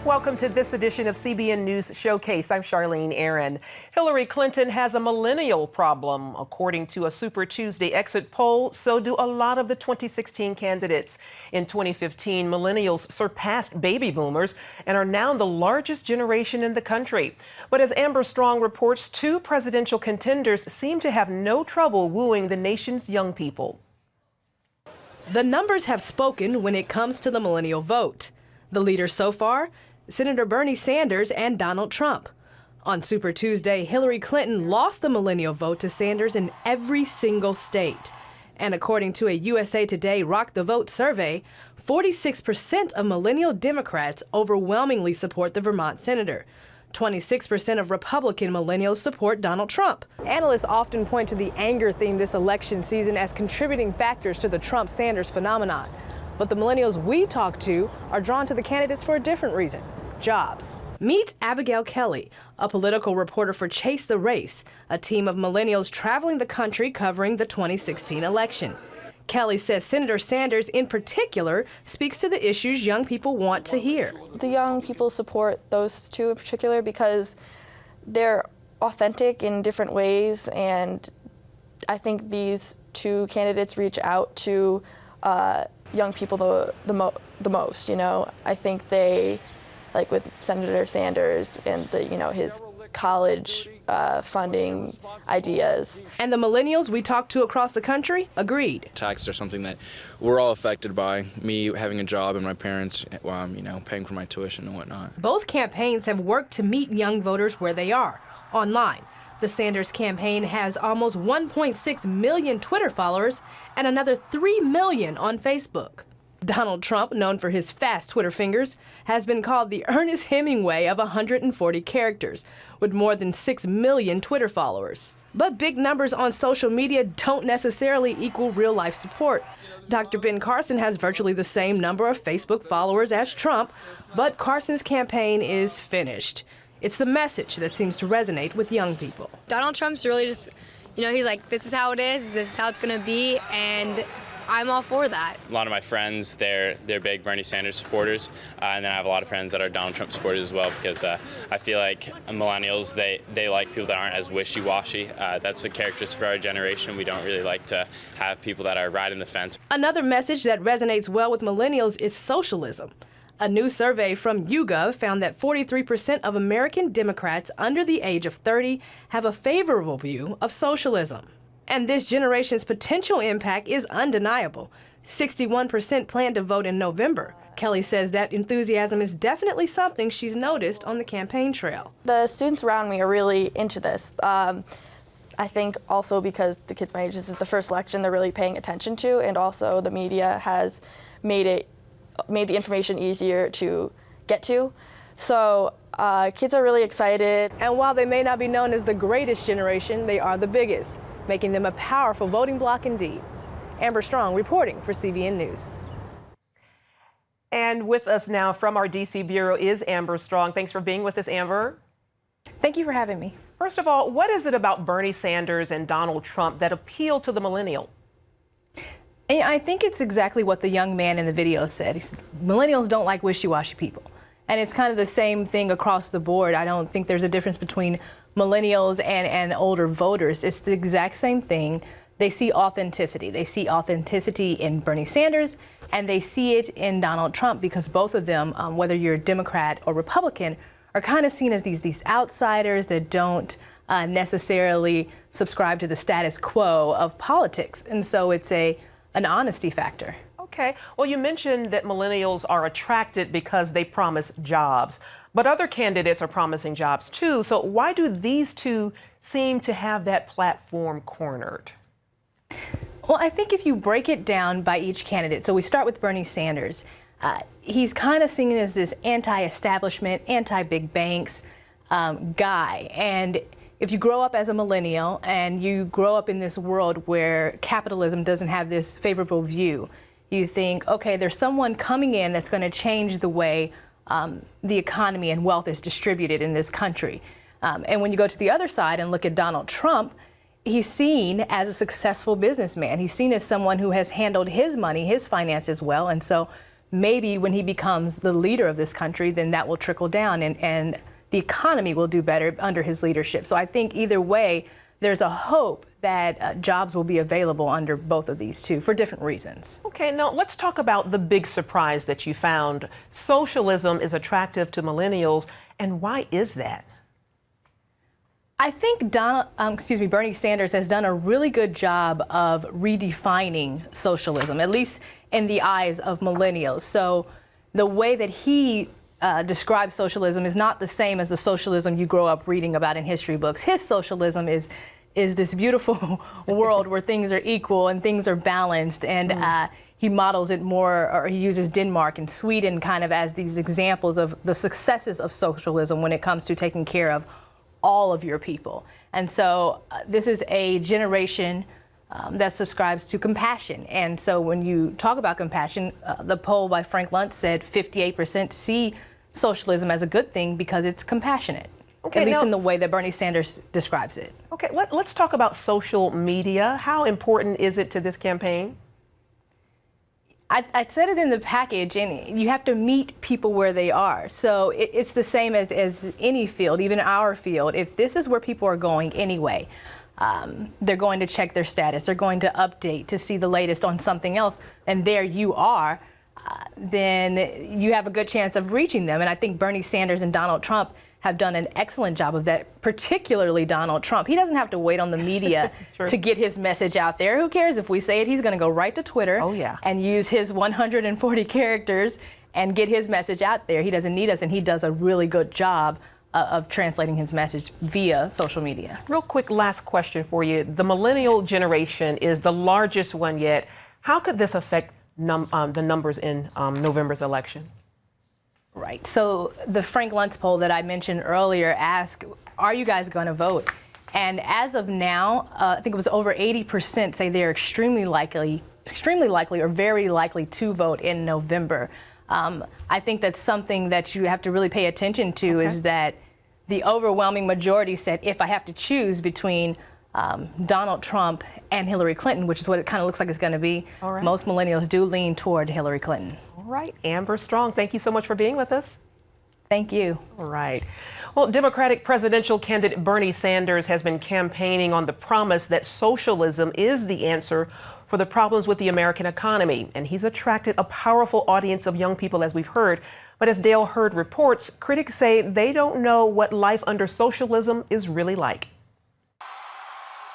Welcome to this edition of CBN News Showcase. I'm Charlene Aaron. Hillary Clinton has a millennial problem. According to a Super Tuesday exit poll, so do a lot of the 2016 candidates. In 2015, millennials surpassed baby boomers and are now the largest generation in the country. But as Amber Strong reports, two presidential contenders seem to have no trouble wooing the nation's young people. The numbers have spoken when it comes to the millennial vote. The leaders so far, Senator Bernie Sanders and Donald Trump. On Super Tuesday, Hillary Clinton lost the millennial vote to Sanders in every single state. And according to a USA Today Rock the Vote survey, 46% of millennial Democrats overwhelmingly support the Vermont senator. 26% of Republican millennials support Donald Trump. Analysts often point to the anger theme this election season as contributing factors to the Trump-Sanders phenomenon. But the millennials we talk to are drawn to the candidates for a different reason: jobs. Meet Abigail Kelly, a political reporter for Chase the Race, a team of millennials traveling the country covering the 2016 election. Kelly says Senator Sanders in particular speaks to the issues young people want to hear. The young people support those two in particular because they're authentic in different ways, and I think these two candidates reach out to young people the most. You know, I think they, like with Senator Sanders and his college funding ideas. And the millennials we talked to across the country agreed. Taxes are something that we're all affected by. Me having a job and my parents, paying for my tuition and whatnot. Both campaigns have worked to meet young voters where they are, online. The Sanders campaign has almost 1.6 million Twitter followers and another 3 million on Facebook. Donald Trump, known for his fast Twitter fingers, has been called the Ernest Hemingway of 140 characters, with more than 6 million Twitter followers. But big numbers on social media don't necessarily equal real-life support. Dr. Ben Carson has virtually the same number of Facebook followers as Trump, but Carson's campaign is finished. It's the message that seems to resonate with young people. Donald Trump's really just, he's like, this is how it is, this is how it's going to be, and I'm all for that. A lot of my friends, they're big Bernie Sanders supporters, and then I have a lot of friends that are Donald Trump supporters as well, because I feel like millennials, they like people that aren't as wishy-washy. That's a characteristic for our generation. We don't really like to have people that are riding the fence. Another message that resonates well with millennials is socialism. A new survey from YouGov found that 43% of American Democrats under the age of 30 have a favorable view of socialism. And this generation's potential impact is undeniable. 61% plan to vote in November. Kelly says that enthusiasm is definitely something she's noticed on the campaign trail. The students around me are really into this. I think also because the kids my age, this is the first election they're really paying attention to, and also the media has made the information easier to get to. So kids are really excited. And while they may not be known as the greatest generation, they are the biggest, making them a powerful voting bloc indeed. Amber Strong reporting for CBN News. And with us now from our D.C. Bureau is Amber Strong. Thanks for being with us, Amber. Thank you for having me. First of all, what is it about Bernie Sanders and Donald Trump that appeal to the millennial? And I think it's exactly what the young man in the video said. He said, millennials don't like wishy-washy people. And it's kind of the same thing across the board. I don't think there's a difference between millennials and older voters. It's the exact same thing. They see authenticity. They see authenticity in Bernie Sanders, and they see it in Donald Trump, because both of them, whether you're Democrat or Republican, are kind of seen as these outsiders that don't necessarily subscribe to the status quo of politics. And so it's an honesty factor. Okay. Well, you mentioned that millennials are attracted because they promise jobs, but other candidates are promising jobs too. So why do these two seem to have that platform cornered? Well, I think if you break it down by each candidate, so we start with Bernie Sanders, he's kind of seen as this anti-establishment, anti-big banks guy. And if you grow up as a millennial and you grow up in this world where capitalism doesn't have this favorable view, you think, okay, there's someone coming in that's going to change the way the economy and wealth is distributed in this country. And when you go to the other side and look at Donald Trump, he's seen as a successful businessman. He's seen as someone who has handled his money, his finances well. And so maybe when he becomes the leader of this country, then that will trickle down and the economy will do better under his leadership. So I think either way, there's a hope that jobs will be available under both of these two for different reasons. Okay, now let's talk about the big surprise that you found. Socialism is attractive to millennials, and why is that? I think Bernie Sanders has done a really good job of redefining socialism, at least in the eyes of millennials. So the way that he describes socialism is not the same as the socialism you grow up reading about in history books. His socialism is this beautiful world where things are equal and things are balanced, and he models it more, or he uses Denmark and Sweden kind of as these examples of the successes of socialism when it comes to taking care of all of your people. And so this is a generation that subscribes to compassion. And so when you talk about compassion, the poll by Frank Luntz said 58% see socialism as a good thing because it's compassionate, at least in the way that Bernie Sanders describes it. Okay, let's talk about social media. How important is it to this campaign? I said it in the package, and you have to meet people where they are. So it's the same as any field, even our field. If this is where people are going anyway, they're going to check their status, they're going to update to see the latest on something else, and there you are, then you have a good chance of reaching them. And I think Bernie Sanders and Donald Trump have done an excellent job of that, particularly Donald Trump. He doesn't have to wait on the media to get his message out there. Who cares if we say it? He's going to go right to Twitter and use his 140 characters and get his message out there. He doesn't need us, and he does a really good job of translating his message via social media. Real quick, last question for you. The millennial generation is the largest one yet. How could this affect the numbers in November's election? Right. So the Frank Luntz poll that I mentioned earlier asked, are you guys going to vote? And as of now, I think it was over 80% say they're extremely likely or very likely to vote in November. I think that's something that you have to really pay attention to, is that the overwhelming majority said, if I have to choose between Donald Trump and Hillary Clinton, which is what it kind of looks like it's going to be, most millennials do lean toward Hillary Clinton. All right, Amber Strong, thank you so much for being with us. Thank you. All right. Well, Democratic presidential candidate Bernie Sanders has been campaigning on the promise that socialism is the answer for the problems with the American economy. And he's attracted a powerful audience of young people, as we've heard. But as Dale Hurd reports, critics say they don't know what life under socialism is really like.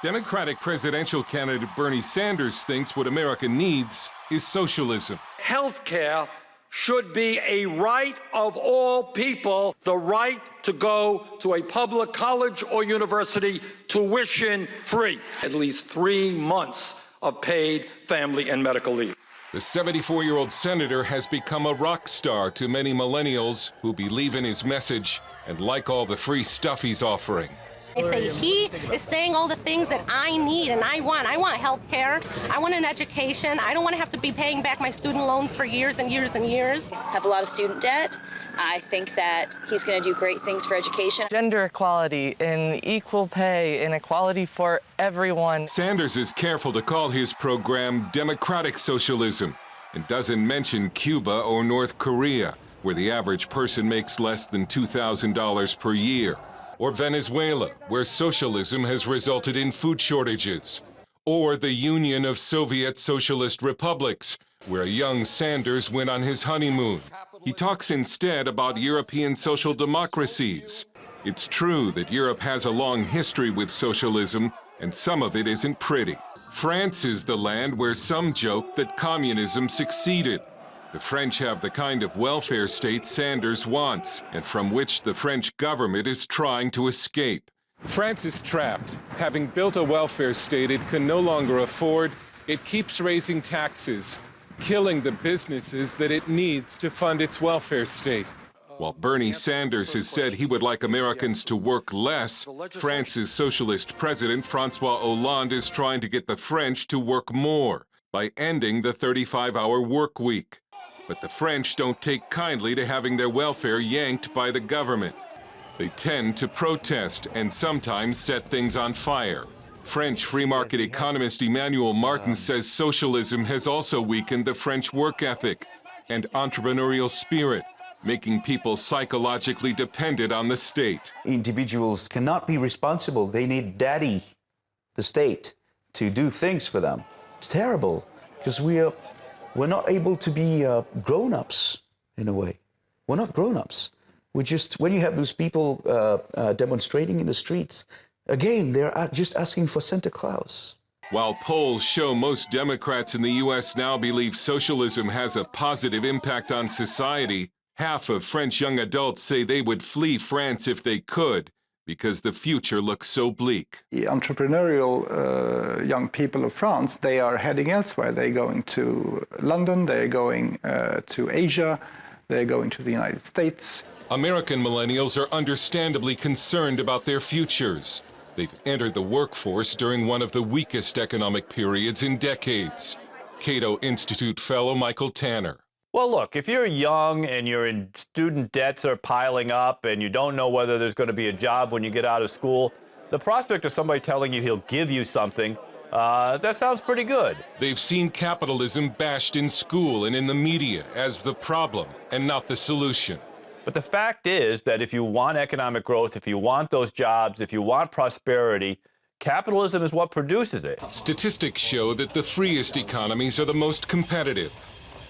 Democratic presidential candidate Bernie Sanders thinks what America needs is socialism. Health care should be a right of all people, the right to go to a public college or university tuition free, at least 3 months of paid family and medical leave. The 74-year-old senator has become a rock star to many millennials who believe in his message and like all the free stuff he's offering. I say he is saying all the things that I need and I want. I want health care. I want an education. I don't want to have to be paying back my student loans for years and years and years. Have a lot of student debt. I think that he's going to do great things for education. Gender equality and equal pay and equality for everyone. Sanders is careful to call his program democratic socialism and doesn't mention Cuba or North Korea, where the average person makes less than $2,000 per year. Or Venezuela, where socialism has resulted in food shortages. Or the Union of Soviet Socialist Republics, where young Sanders went on his honeymoon. He talks instead about European social democracies. It's true that Europe has a long history with socialism, and some of it isn't pretty. France is the land where some joke that communism succeeded. The French have the kind of welfare state Sanders wants, and from which the French government is trying to escape. France is trapped. Having built a welfare state it can no longer afford, it keeps raising taxes, killing the businesses that it needs to fund its welfare state. While Bernie Sanders has said he would like Americans to work less, France's socialist president François Hollande is trying to get the French to work more by ending the 35-hour work week. But the French don't take kindly to having their welfare yanked by the government. They tend to protest and sometimes set things on fire. French free market economist Emmanuel Martin says socialism has also weakened the French work ethic. and entrepreneurial spirit, making people psychologically dependent on the state. Individuals cannot be responsible. They need daddy, the state, to do things for them. It's terrible because we're not able to be grown-ups in a way. We're not grown-ups. We're just, when you have those people demonstrating in the streets, again, they're just asking for Santa Claus. While polls show most Democrats in the U.S. now believe socialism has a positive impact on society, half of French young adults say they would flee France if they could, because the future looks so bleak. The entrepreneurial young people of France, they are heading elsewhere. They're going to London, they're going to Asia, they're going to the United States. American millennials are understandably concerned about their futures. They've entered the workforce during one of the weakest economic periods in decades. Cato Institute fellow Michael Tanner. Well, look, if you're young and your student debts are piling up and you don't know whether there's going to be a job when you get out of school, the prospect of somebody telling you he'll give you something, that sounds pretty good. They've seen capitalism bashed in school and in the media as the problem and not the solution. But the fact is that if you want economic growth, if you want those jobs, if you want prosperity, capitalism is what produces it. Statistics show that the freest economies are the most competitive.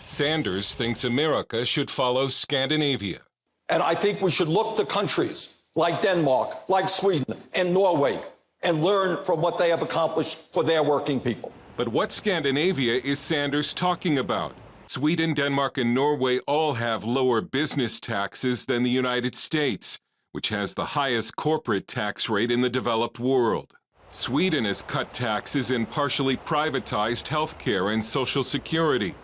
Sanders thinks America should follow Scandinavia. And I think we should look to countries like Denmark, like Sweden, and Norway, and learn from what they have accomplished for their working people. But what Scandinavia is Sanders talking about? Sweden, Denmark, and Norway all have lower business taxes than the United States, which has the highest corporate tax rate in the developed world. Sweden has cut taxes and partially privatized health care and Social Security.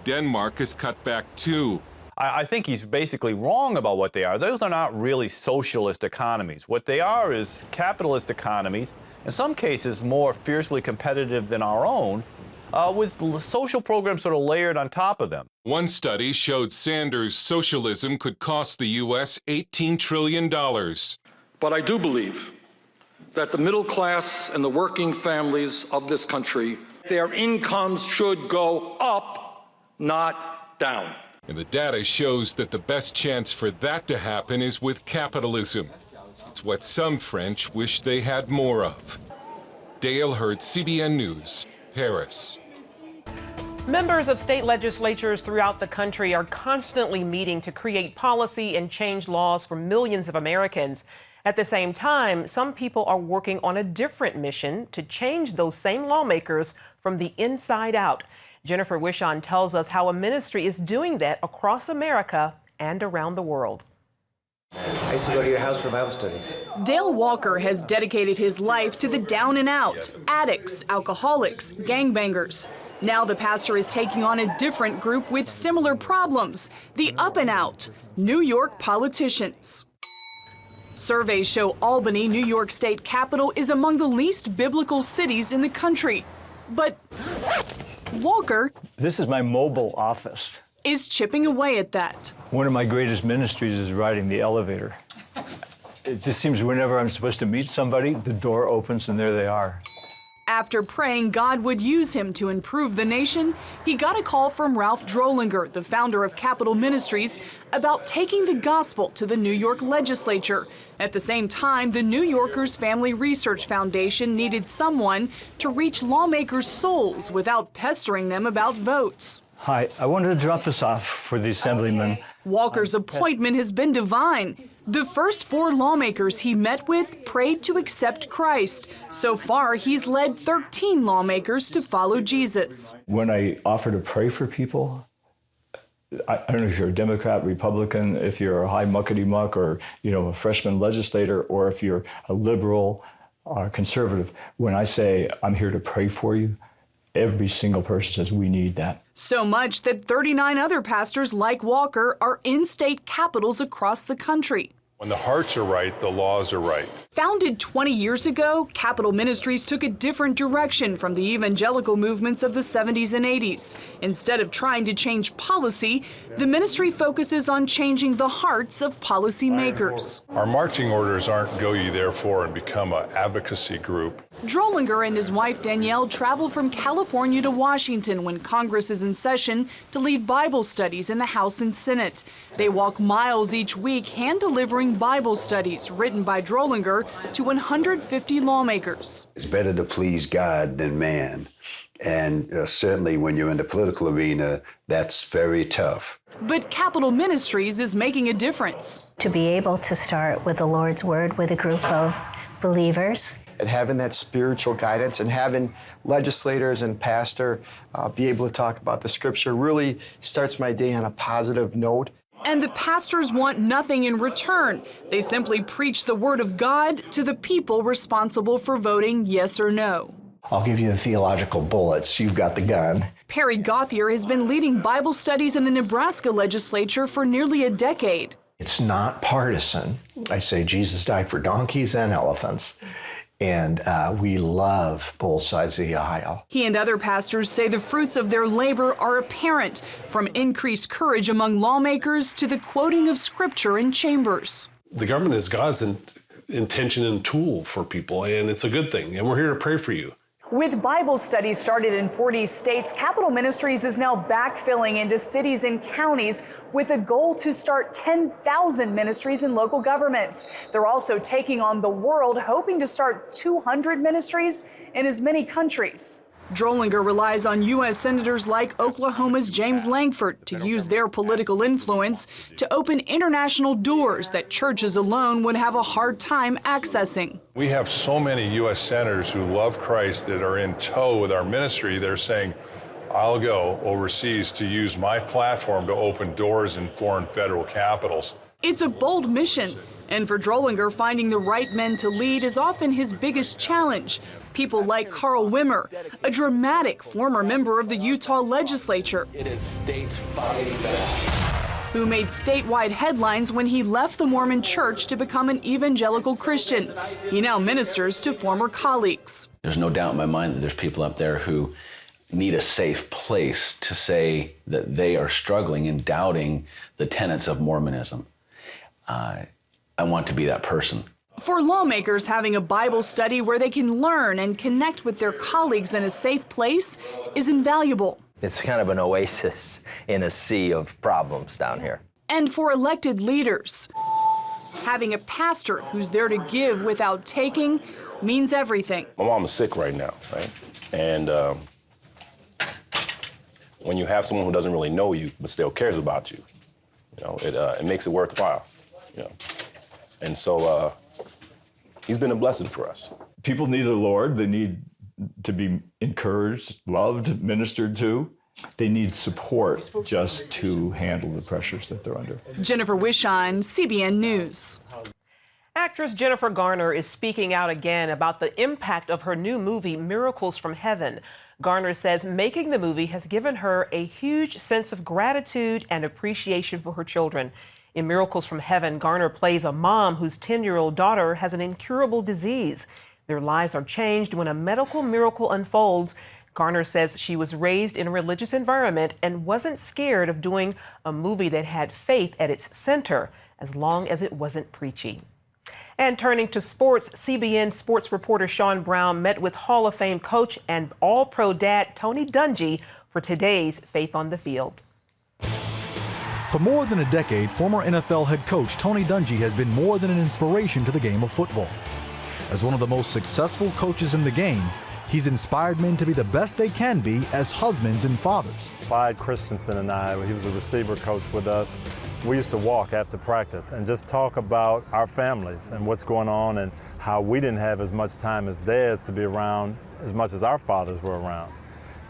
Denmark has cut back too. I think he's basically wrong about what they are. Those are not really socialist economies. What they are is capitalist economies, in some cases more fiercely competitive than our own, with social programs sort of layered on top of them. One study showed Sanders' socialism could cost the U.S. $18 trillion. But I do believe that the middle class and the working families of this country, their incomes should go up, not down. And the data shows that the best chance for that to happen is with capitalism. It's what some French wish they had more of. Dale Hurt, CBN News, Paris. Members of state legislatures throughout the country are constantly meeting to create policy and change laws for millions of Americans. At the same time, some people are working on a different mission to change those same lawmakers from the inside out. Jennifer Wishon tells us how a ministry is doing that across America and around the world. I used to go to your house for Bible studies. Dale Walker has dedicated his life to the down and out, addicts, alcoholics, gangbangers. Now the pastor is taking on a different group with similar problems, the up and out, New York politicians. Surveys show Albany, New York State capital, is among the least biblical cities in the country. But Walker, this is my mobile office, is chipping away at that. One of my greatest ministries is riding the elevator. It just seems whenever I'm supposed to meet somebody, the door opens and there they are. After praying God would use him to improve the nation, he got a call from Ralph Drollinger, the founder of Capital Ministries, about taking the gospel to the New York legislature. At the same time, the New Yorkers Family Research Foundation needed someone to reach lawmakers' souls without pestering them about votes. Hi, I wanted to drop this off for the assemblyman. Walker's appointment has been divine. The first 4 lawmakers he met with prayed to accept Christ. So far, he's led 13 lawmakers to follow Jesus. When I offer to pray for people, I don't know if you're a Democrat, Republican, if you're a high muckety-muck or, a freshman legislator, or if you're a liberal or conservative, when I say I'm here to pray for you, every single person says we need that. So much that 39 other pastors like Walker are in state capitals across the country. When the hearts are right, the laws are right. Founded 20 years ago, Capital Ministries took a different direction from the evangelical movements of the 70s and 80s. Instead of trying to change policy, the ministry focuses on changing the hearts of policymakers. Our marching orders aren't go ye therefore and become an advocacy group. Drollinger and his wife Danielle travel from California to Washington when Congress is in session to lead Bible studies in the House and Senate. They walk miles each week hand-delivering Bible studies written by Drollinger to 150 lawmakers. It's better to please God than man. And certainly when you're in the political arena, that's very tough. But Capitol Ministries is making a difference. To be able to start with the Lord's Word with a group of believers. And having that spiritual guidance and having legislators and pastor be able to talk about the scripture really starts my day on a positive note. And the pastors want nothing in return. They simply preach the word of God to the people responsible for voting yes or no. I'll give you the theological bullets. You've got the gun. Perry Gauthier has been leading Bible studies in the Nebraska legislature for nearly a decade. It's not partisan. I say Jesus died for donkeys and elephants. And we love both sides of the aisle. He and other pastors say the fruits of their labor are apparent, from increased courage among lawmakers to the quoting of scripture in chambers. The government is God's intention and tool for people, and it's a good thing, and we're here to pray for you. With Bible studies started in 40 states, Capitol Ministries is now backfilling into cities and counties with a goal to start 10,000 ministries in local governments. They're also taking on the world, hoping to start 200 ministries in as many countries. Drollinger relies on U.S. senators like Oklahoma's James Langford to use their political influence to open international doors that churches alone would have a hard time accessing. We have so many U.S. senators who love Christ that are in tow with our ministry. They're saying, I'll go overseas to use my platform to open doors in foreign federal capitals. It's a bold mission, and for Drollinger, finding the right men to lead is often his biggest challenge. People like Carl Wimmer, a dramatic former member of the Utah legislature. It is states fighting back. Who made statewide headlines when he left the Mormon Church to become an evangelical Christian. He now ministers to former colleagues. There's no doubt in my mind that there's people up there who need a safe place to say that they are struggling and doubting the tenets of Mormonism. I want to be that person. For lawmakers, having a Bible study where they can learn and connect with their colleagues in a safe place is invaluable. It's kind of an oasis in a sea of problems down here. And for elected leaders, having a pastor who's there to give without taking means everything. My mom is sick right now, right? And when you have someone who doesn't really know you but still cares about you, it makes it worthwhile. And so he's been a blessing for us. People need the Lord. They need to be encouraged, loved, ministered to. They need support just to handle the pressures that they're under. Jennifer Wishon, CBN News. Actress Jennifer Garner is speaking out again about the impact of her new movie, Miracles from Heaven. Garner says making the movie has given her a huge sense of gratitude and appreciation for her children. In Miracles from Heaven, Garner plays a mom whose 10-year-old daughter has an incurable disease. Their lives are changed when a medical miracle unfolds. Garner says she was raised in a religious environment and wasn't scared of doing a movie that had faith at its center, as long as it wasn't preachy. And turning to sports, CBN sports reporter Sean Brown met with Hall of Fame coach and All-Pro dad Tony Dungy for today's Faith on the Field. For more than a decade, former NFL head coach Tony Dungy has been more than an inspiration to the game of football. As one of the most successful coaches in the game, he's inspired men to be the best they can be as husbands and fathers. Clyde Christensen and I, he was a receiver coach with us. We used to walk after practice and just talk about our families and what's going on and how we didn't have as much time as dads to be around as much as our fathers were around,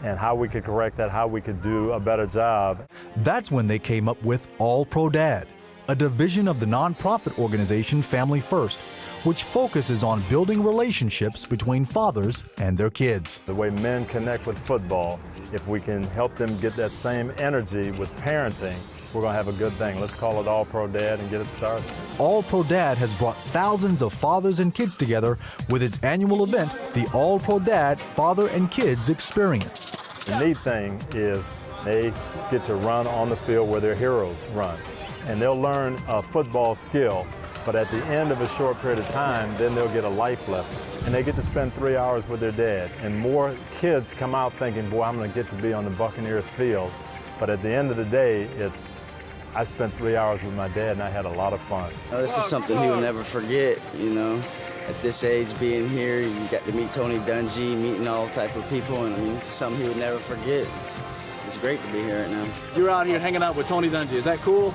and how we could correct that, how we could do a better job. That's when they came up with All-Pro Dad, a division of the nonprofit organization Family First, which focuses on building relationships between fathers and their kids. The way men connect with football, if we can help them get that same energy with parenting, we're going to have a good thing. Let's call it All-Pro Dad and get it started. All-Pro Dad has brought thousands of fathers and kids together with its annual event, the All-Pro Dad Father and Kids Experience. The neat thing is they get to run on the field where their heroes run, and they'll learn a football skill But at the end of a short period of time, then they'll get a life lesson. And they get to spend 3 hours with their dad. And more kids come out thinking, boy, I'm going to get to be on the Buccaneers field. But at the end of the day, it's, I spent 3 hours with my dad and I had a lot of fun. This is something he will never forget, you know. At this age, being here, you got to meet Tony Dungy, meeting all type of people, and I mean, it's something he would never forget. It's great to be here right now. You're out here hanging out with Tony Dungy. Is that cool?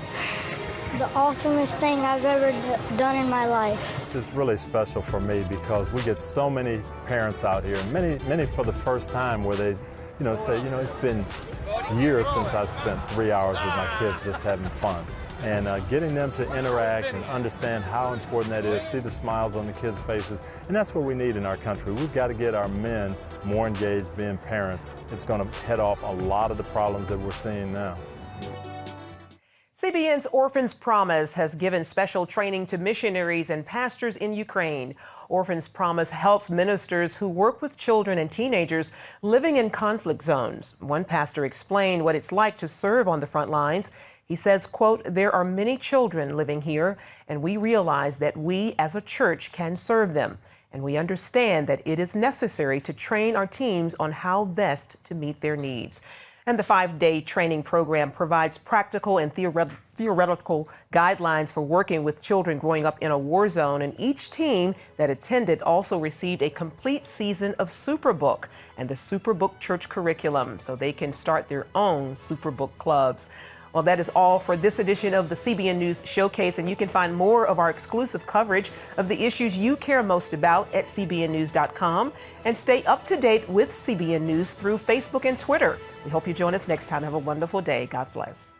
The awessemest thing I've ever done in my life. This is really special for me because we get so many parents out here, many for the first time where they, say, it's been years since I've spent 3 hours with my kids just having fun. And getting them to interact and understand how important that is, see the smiles on the kids' faces, and that's what we need in our country. We've got to get our men more engaged being parents. It's going to head off a lot of the problems that we're seeing now. CBN's Orphans Promise has given special training to missionaries and pastors in Ukraine. Orphans Promise helps ministers who work with children and teenagers living in conflict zones. One pastor explained what it's like to serve on the front lines. He says, quote, "There are many children living here, and we realize that we as a church can serve them. And we understand that it is necessary to train our teams on how best to meet their needs." And the 5-day training program provides practical and theoretical guidelines for working with children growing up in a war zone. And each team that attended also received a complete season of Superbook and the Superbook Church curriculum, so they can start their own Superbook clubs. Well, that is all for this edition of the CBN News Showcase, and you can find more of our exclusive coverage of the issues you care most about at cbnnews.com, and stay up to date with CBN News through Facebook and Twitter. We hope you join us next time. Have a wonderful day. God bless.